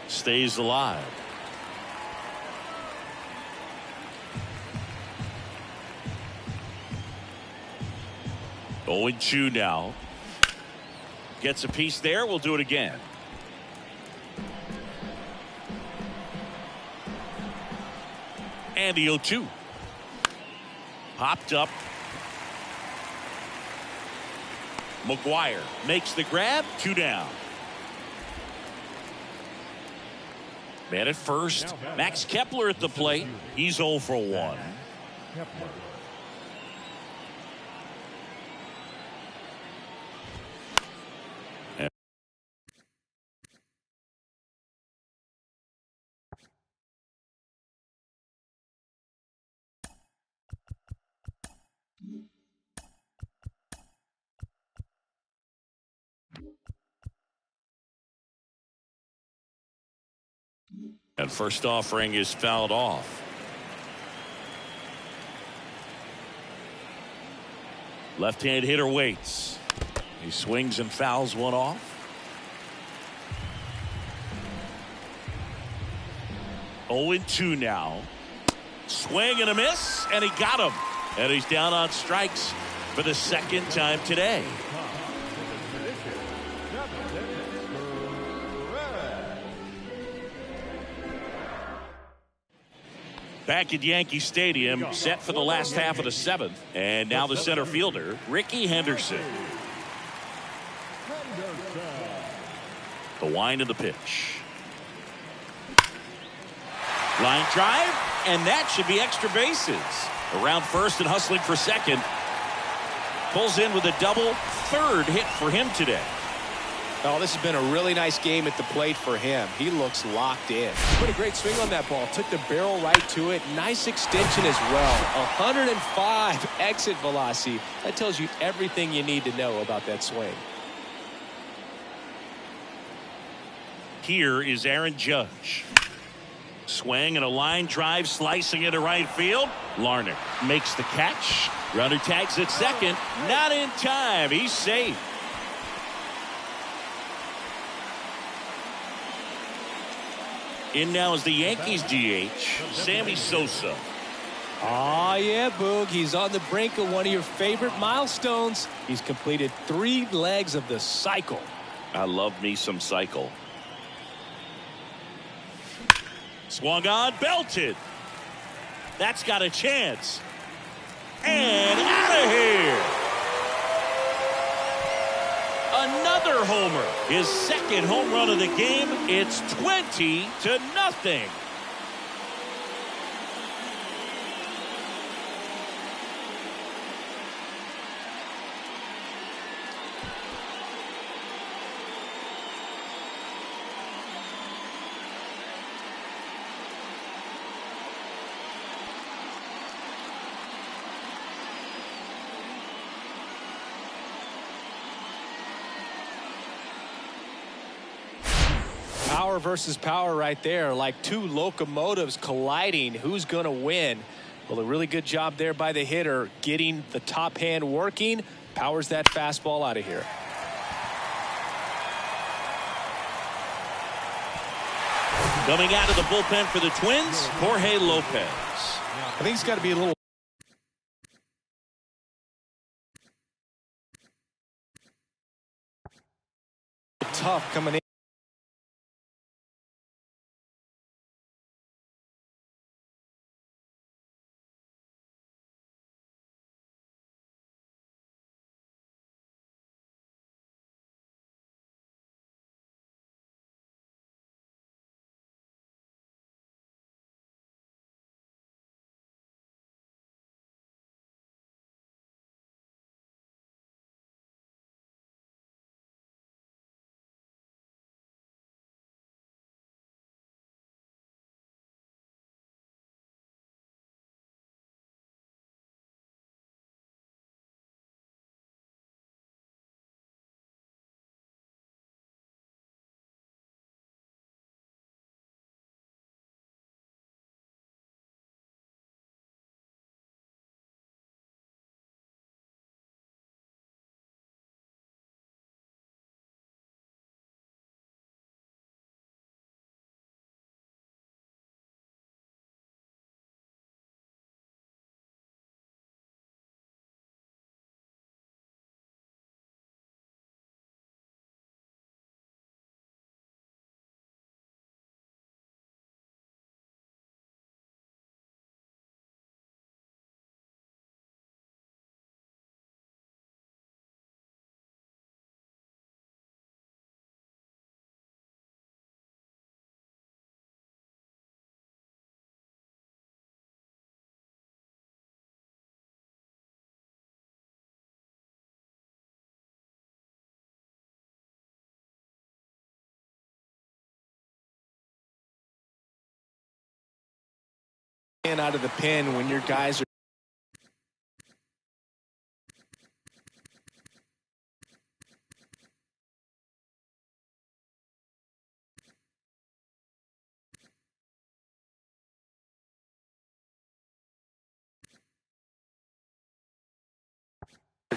Stays alive. Owen Chu now gets a piece there. We'll do it again. And the 0-2 popped up. McGwire makes the grab. 2 down. Man at first. Max Kepler at the plate. He's 0 for 1. And first offering is fouled off. Left-hand hitter waits. He swings and fouls one off. 0-2 now. Swing and a miss, and he got him. And he's down on strikes for the second time today. Back at Yankee Stadium, set for the last half of the 7th. And now the center fielder, Ricky Henderson. The wind of the pitch. Line drive, and that should be extra bases. Around first and hustling for second. Pulls in with a double, 3rd hit for him today. Oh, this has been a really nice game at the plate for him. He looks locked in. Put a great swing on that ball. Took the barrel right to it. Nice extension as well. 105 exit velocity. That tells you everything you need to know about that swing. Here is Aaron Judge. Swing and a line drive, slicing into right field. Larnach makes the catch. Runner tags at second. Not in time. He's safe. In now is the Yankees DH, Sammy Sosa. Oh, yeah, Boog. He's on the brink of one of your favorite milestones. He's completed 3 legs of the cycle. I love me some cycle. Swung on, belted. That's got a chance. And out of here. Another homer. His second home run of the game. It's 20-0. Power versus power right there, like 2 locomotives colliding. Who's going to win? Well, a really good job there by the hitter, getting the top hand working. Powers that fastball out of here. Coming out of the bullpen for the Twins, Jorge Lopez. I think he's got to be a little tough coming in. Out of the pen when your guys are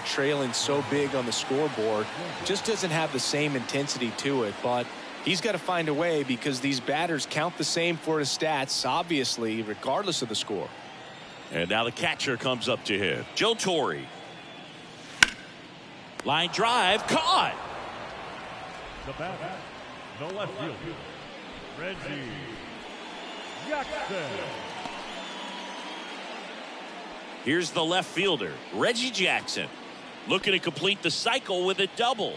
trailing so big on the scoreboard. Just doesn't have the same intensity to it, but he's got to find a way because these batters count the same for his stats, obviously, regardless of the score. And now the catcher comes up to hit. Joe Torre. Line drive, caught. The batter, the left fielder, Reggie Jackson. Here's the left fielder, Reggie Jackson, looking to complete the cycle with a double.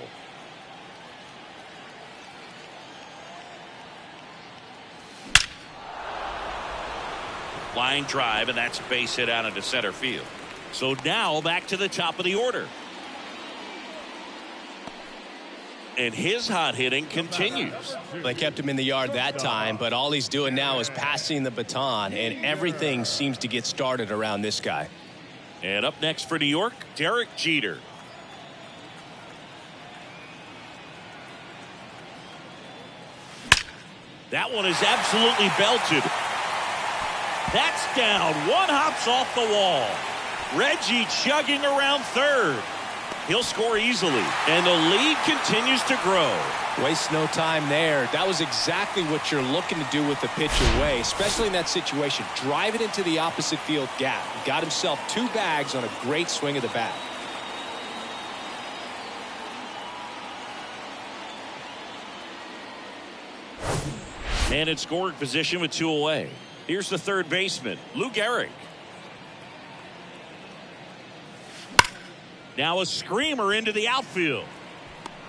Line drive, and that's a base hit out into center field. So now back to the top of the order. And his hot hitting continues. They kept him in the yard that time, but all he's doing now is passing the baton, and everything seems to get started around this guy. And up next for New York, Derek Jeter. That one is absolutely belted. That's down. One hops off the wall. Reggie chugging around third. He'll score easily, and the lead continues to grow. Waste no time there. That was exactly what you're looking to do with the pitch away, especially in that situation. Drive it into the opposite field gap. He got himself 2 bags on a great swing of the bat. And in scoring position with 2 away. Here's the third baseman, Lou Gehrig. Now a screamer into the outfield.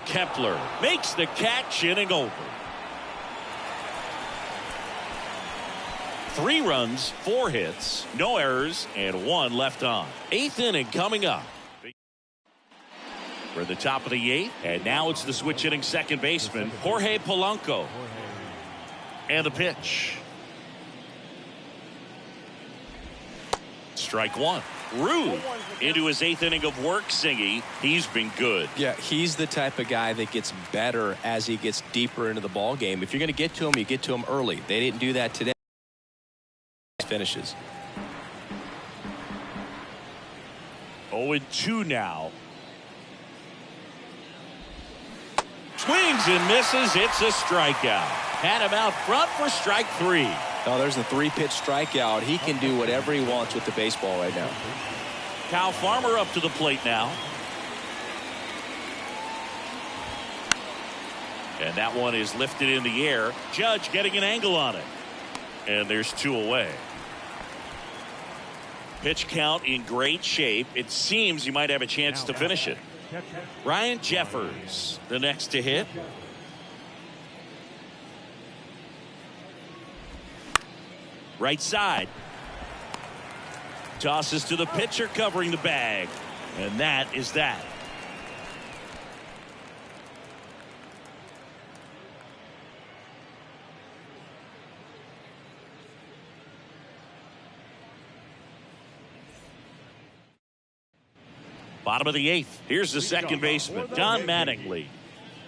Kepler makes the catch, inning over. 3 runs, 4 hits, no errors, and 1 left on. 8th inning coming up. We're at the top of the 8th, and now it's the switch hitting second baseman, Jorge Polanco. And the pitch. Strike 1. Rude into his 8th inning of work, Singy. He's been good. Yeah, he's the type of guy that gets better as he gets deeper into the ball game. If you're going to get to him, you get to him early. They didn't do that today. Finishes. 0-2 now. Swings and misses. It's a strikeout. Had him out front for strike 3. Oh, there's the 3-pitch strikeout. He can do whatever he wants with the baseball right now. Kyle Farmer up to the plate now. And that one is lifted in the air. Judge getting an angle on it. And there's 2 away. Pitch count in great shape. It seems you might have a chance to finish it. Ryan Jeffers, the next to hit. Right side. Tosses to the pitcher covering the bag. And that is that. Bottom of the 8th. Here's the second baseman, Don Mattingly.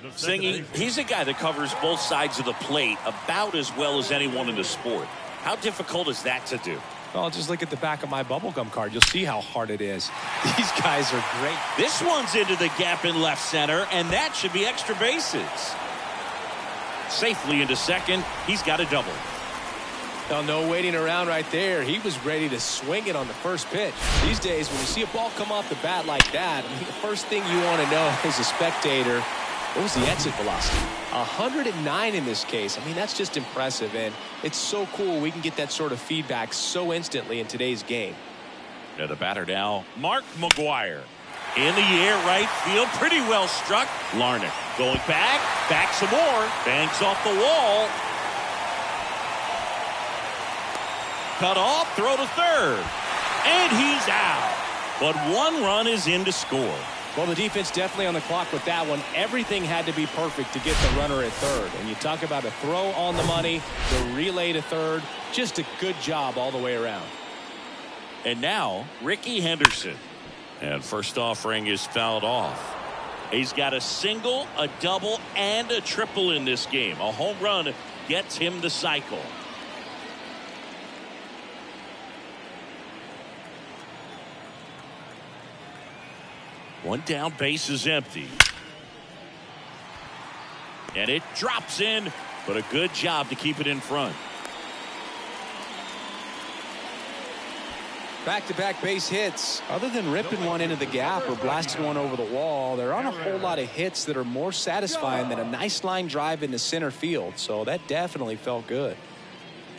Singy, he's a guy that covers both sides of the plate about as well as anyone in the sport. How difficult is that to do? Well, just look at the back of my bubblegum card. You'll see how hard it is. These guys are great. This one's into the gap in left center, and that should be extra bases. Safely into second. He's got a double. Oh, no waiting around right there. He was ready to swing it on the first pitch. These days, when you see a ball come off the bat like that, I mean, the first thing you want to know as a spectator, what was the exit velocity? 109 in this case. I mean, that's just impressive, and it's so cool we can get that sort of feedback so instantly in today's game. And the batter now, Mark McGwire. In the air, right field, pretty well struck. Larnach going back some more, banks off the wall. Cut off, throw to third, and he's out. But 1 run is in to score. Well, the defense definitely on the clock with that one. Everything had to be perfect to get the runner at third. And you talk about a throw on the money, the relay to third, just a good job all the way around. And now, Ricky Henderson. And first offering is fouled off. He's got a single, a double, and a triple in this game. A home run gets him the cycle. One down, base is empty. And it drops in, but a good job to keep it in front. Back-to-back base hits. Other than ripping one into the gap or blasting one over the wall, there aren't a whole lot of hits that are more satisfying than a nice line drive into center field. So that definitely felt good.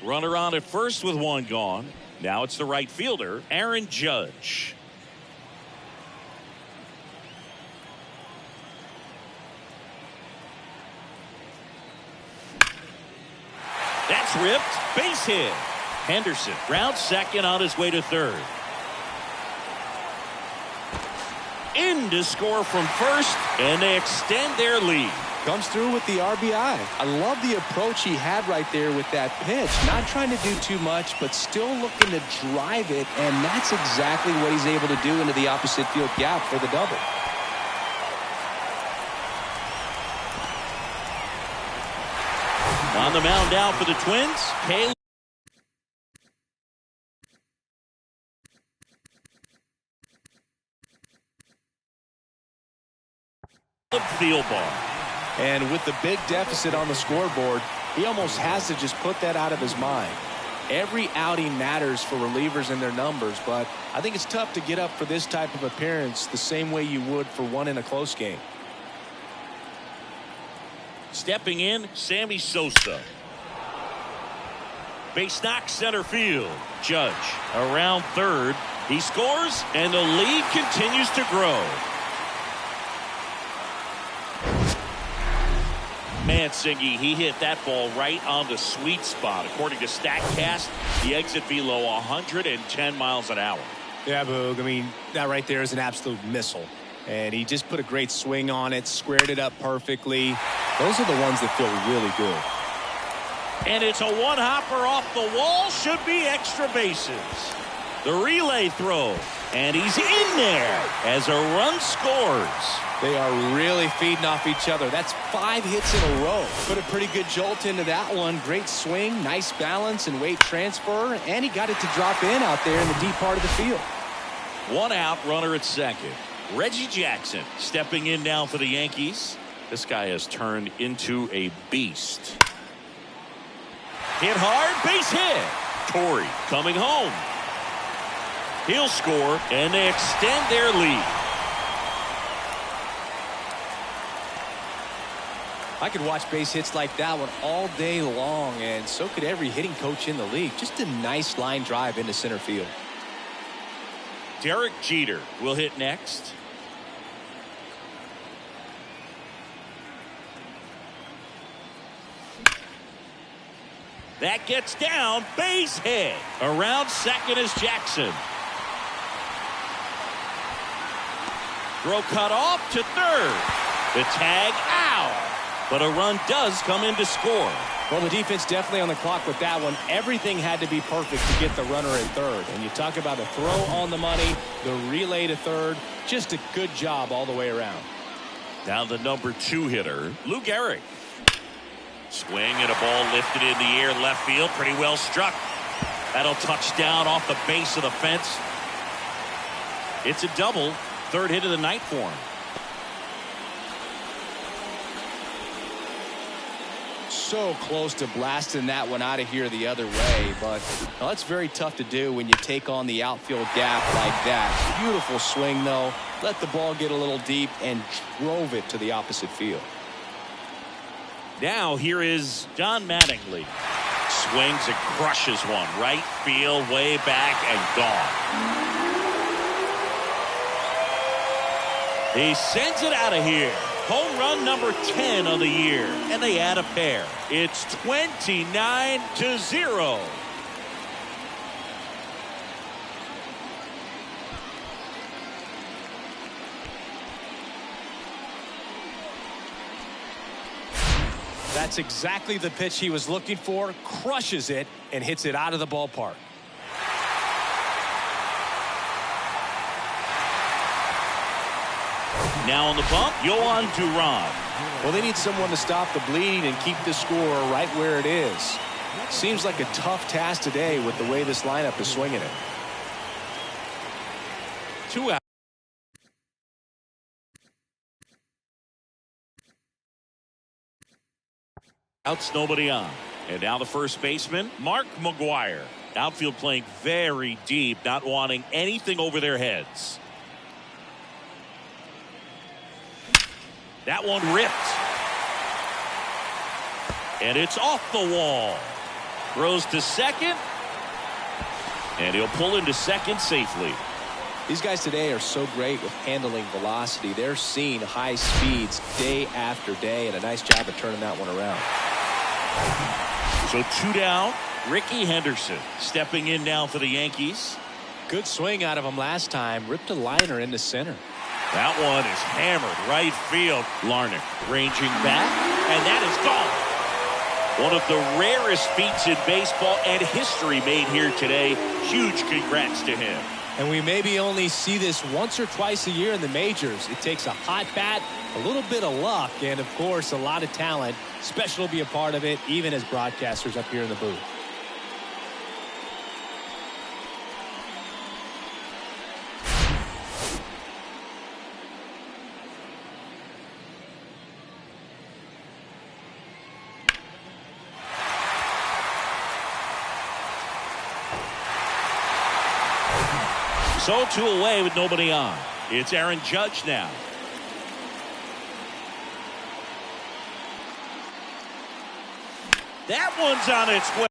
Runner on at first with 1 gone. Now it's the right fielder, Aaron Judge. That's ripped. Base hit. Henderson rounds second on his way to third. In to score from first, and they extend their lead. Comes through with the RBI. I love the approach he had right there with that pitch. Not trying to do too much, but still looking to drive it, and that's exactly what he's able to do into the opposite field gap for the double. On the mound now for the Twins, Caleb. field ball. And with the big deficit on the scoreboard, he almost has to just put that out of his mind. Every outing matters for relievers and their numbers, but I think it's tough to get up for this type of appearance the same way you would for one in a close game. Stepping in, Sammy Sosa. Base knock center field. Judge around third. He scores, and the lead continues to grow. Mansingy, he hit that ball right on the sweet spot. According to StatCast, the exit velo 110 miles an hour. Yeah, Boog. I mean, that right there is an absolute missile. And he just put a great swing on it, squared it up perfectly. Those are the ones that feel really good. And it's a one-hopper off the wall. Should be extra bases. The relay throw. And he's in there as a run scores. They are really feeding off each other. That's 5 hits in a row. Put a pretty good jolt into that one. Great swing, nice balance and weight transfer. And he got it to drop in out there in the deep part of the field. 1 out, runner at second. Reggie Jackson stepping in now for the Yankees. This guy has turned into a beast. Hit hard, base hit. Torrey coming home. He'll score, and they extend their lead. I could watch base hits like that one all day long, and so could every hitting coach in the league. Just a nice line drive into center field. Derek Jeter will hit next. That gets down, base hit. Around second is Jackson. Throw cut off to third. The tag out. But a run does come in to score. Well, the defense definitely on the clock with that one. Everything had to be perfect to get the runner at third. And you talk about a throw on the money, the relay to third. Just a good job all the way around. Now the number 2 hitter, Lou Gehrig. Swing and a ball lifted in the air left field. Pretty well struck. That'll touch down off the base of the fence. It's a double. 3rd hit of the night for him. So close to blasting that one out of here the other way, but well, that's very tough to do when you take on the outfield gap like that. Beautiful swing, though. Let the ball get a little deep and drove it to the opposite field. Now here is Don Mattingly. Swings and crushes one. Right field, way back, and gone. He sends it out of here. Home run number 10 on the year. And they add a pair. It's 29-0. That's exactly the pitch he was looking for. Crushes it and hits it out of the ballpark. Now on the bump, Yohan Duran. Well, they need someone to stop the bleed and keep the score right where it is. Seems like a tough task today with the way this lineup is swinging it. 2 out. Outs, nobody on. And now the first baseman, Mark McGwire. Outfield playing very deep, not wanting anything over their heads. That one ripped. And it's off the wall. Throws to second. And he'll pull into second safely. These guys today are so great with handling velocity. They're seeing high speeds day after day, and a nice job of turning that one around. So 2 down. Ricky Henderson stepping in now for the Yankees. Good swing out of him last time. Ripped a liner into center. That one is hammered right field. Larnach ranging back, and that is gone. One of the rarest feats in baseball and history made here today. Huge congrats to him. And we maybe only see this once or twice a year in the majors. It takes a hot bat, a little bit of luck, and of course a lot of talent. Special to be a part of it, even as broadcasters up here in the booth. So 2 away with nobody on. It's Aaron Judge now. That one's on its way.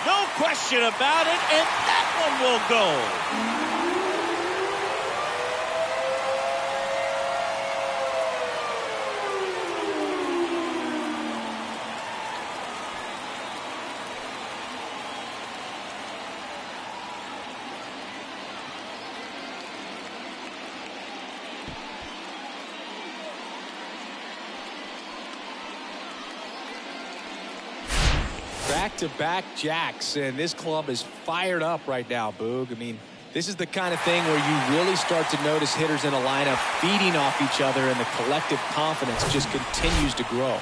No question about it, and that one will go. Back-to-back jacks, and this club is fired up right now, Boog. I mean, this is the kind of thing where you really start to notice hitters in a lineup feeding off each other, and the collective confidence just continues to grow.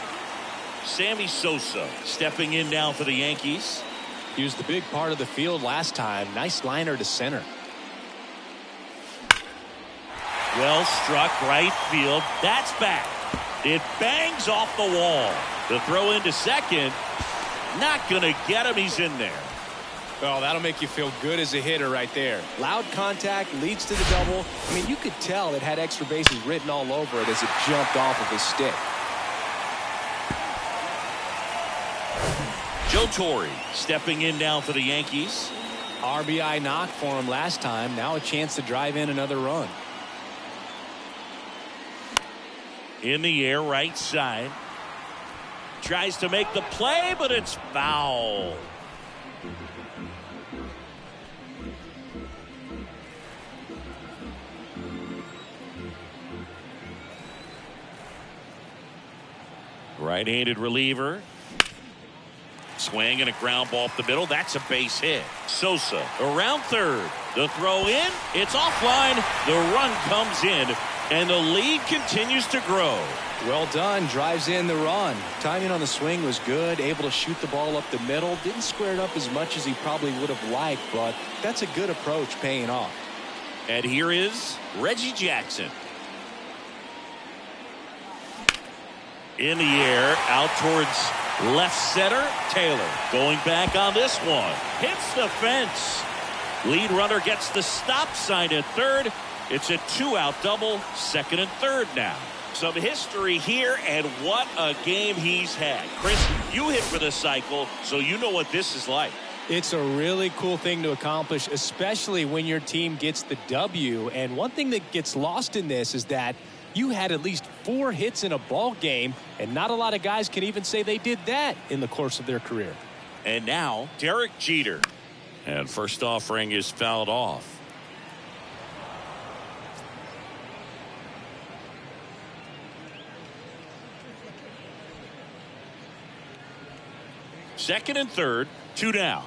Sammy Sosa stepping in now for the Yankees. He was the big part of the field last time. Nice liner to center. Well struck right field. That's back. It bangs off the wall. The throw into second. Not going to get him. He's in there. Well, that'll make you feel good as a hitter right there. Loud contact leads to the double. I mean, you could tell it had extra bases written all over it as it jumped off of his stick. Joe Torre stepping in now for the Yankees. RBI knock for him last time. Now a chance to drive in another run. In the air, right side. Tries to make the play, but it's foul. Right-handed reliever. Swing and a ground ball up the middle. That's a base hit. Sosa around third. The throw in. It's offline. The run comes in, and the lead continues to grow. Well done. Drives in the run. Timing on the swing was good. Able to shoot the ball up the middle. Didn't square it up as much as he probably would have liked, but that's a good approach paying off. And here is Reggie Jackson. In the air, out towards left center. Taylor going back on this one. Hits the fence. Lead runner gets the stop sign at third. It's a 2-out double, second and third now. Some history here, and what a game he's had. Chris, you hit for the cycle, so you know what this is like. It's a really cool thing to accomplish, especially when your team gets the W. And one thing that gets lost in this is that you had at least 4 hits in a ball game, and not a lot of guys can even say they did that in the course of their career. And now, Derek Jeter. And first offering is fouled off. Second and third, 2 down.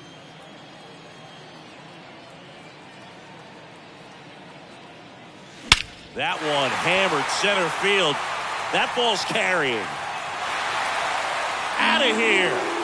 That one hammered center field. That ball's carrying. Out of here.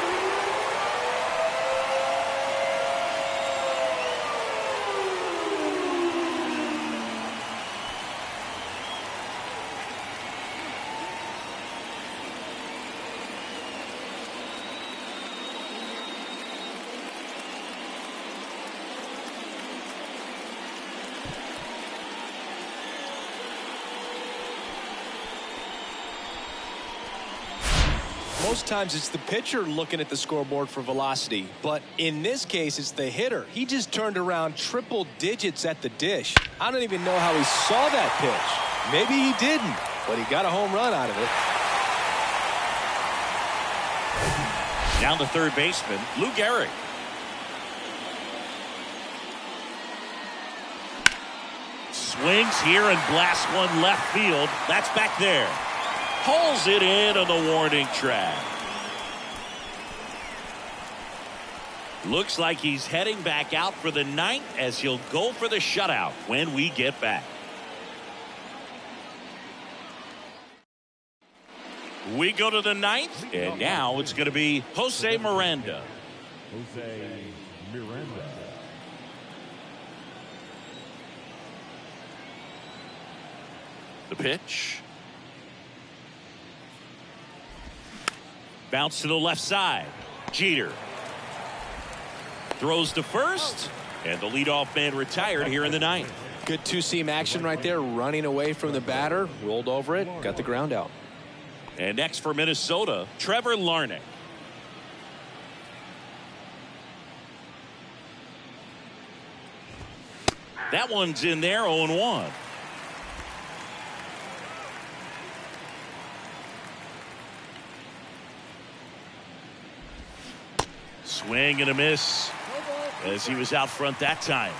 Most times it's the pitcher looking at the scoreboard for velocity, but in this case it's the hitter. He just turned around triple digits at the dish. I don't even know how he saw that pitch. Maybe he didn't, but he got a home run out of it. Down to third baseman, Lou Gehrig. Swings here and blasts one left field. That's back there. Pulls it in on the warning track. Looks like he's heading back out for the 9th as he'll go for the shutout when we get back. We go to the 9th, and now it's going to be Jose Miranda. Jose Miranda. The pitch. Bounce to the left side. Jeter throws to first, and the leadoff man retired here in the 9th. Good two-seam action right there, running away from the batter, rolled over it, got the ground out. And next for Minnesota, Trevor Larnach. That one's in there, 0-1. Swing and a miss as he was out front that time.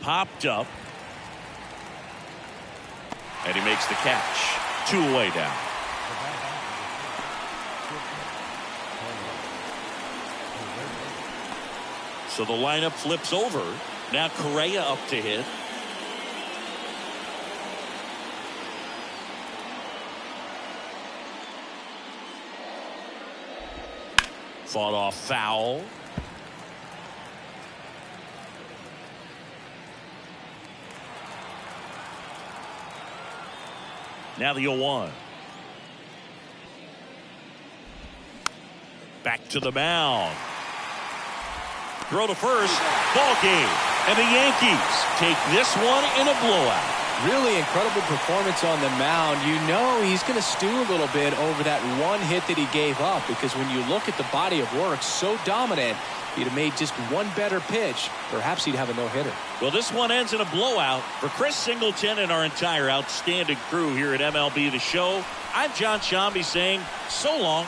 Popped up. And he makes the catch. 2 away down. So the lineup flips over. Now Correa up to hit. Fought off foul. Now the 0-1. Back to the mound. Throw to first. Ball game. And the Yankees take this one in a blowout. Really incredible performance on the mound. You know he's going to stew a little bit over that one hit that he gave up, because when you look at the body of work, so dominant, he'd have made just one better pitch. Perhaps he'd have a no-hitter. Well, this one ends in a blowout. For Chris Singleton and our entire outstanding crew here at MLB The Show, I'm John Shambi saying so long.